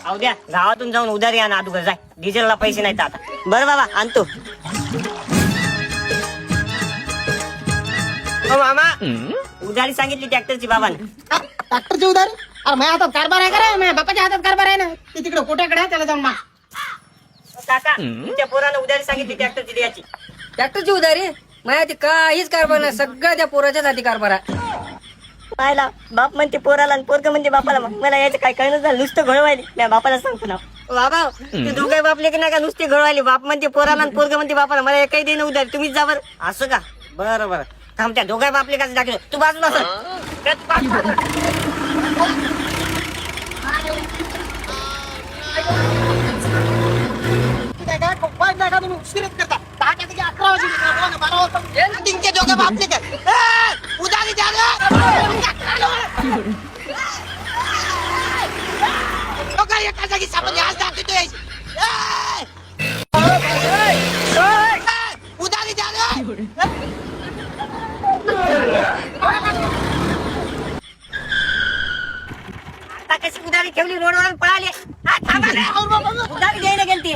अहो द्या, गावातून जाऊन उधारी आणा अगोदर जाय. डिझेलला पैसे नाहीत आता. बरं बाबा आणतो. हो मामा, उधारी सांगितली ट्रॅक्टरची बाबांनी. ट्रॅक्टरची उधारी? अरे माझ्या हातात कारभार आहे का रे? माझ्या बापाच्या हातात कारभार आहे ना. ते तिकडे कोट्याकडे आहे, त्याला जाऊन माग. काका, तुमच्या पोरानं उधारी सांगितली ट्रॅक्टरची द्यायची. ट्रॅक्टरची उधारी माझ्या ती काहीच कारभार नाही, सगळं त्या पोराच्याच हाती कारभार आहे. पाहिला बाप म्हणते पोराला आणि पोरग म्हणते बापाला. मग मला याचं काय कळलं झालं, नुसतं घोळवायली. मी बापाला सांगतो ना बाबा, ते दोघे बापले की नाही का नुसते घोळवायले. बाप म्हणते पोराला आणि पोरग म्हणते बापाला. मला काही देणं उधारी, तुम्हीच जा बरं. असं का? बरं बरं थांब, त्या दोघे बापले कसं दाखवलं. तू बाजूला सर. तुम्ही उशिरच करता. 10 च्या जागी 11 वाजले, 12 वाजता. तुमचे दोघं बापले काय? उधारी द्या रे. दोघं एका जागी सापडले, आज दाखवतोय. उधारी द्या रे. आता कशी उधारी ठेवली रोडवर पळाली. हा, थांबा रे. उधारी द्यायला गेलती.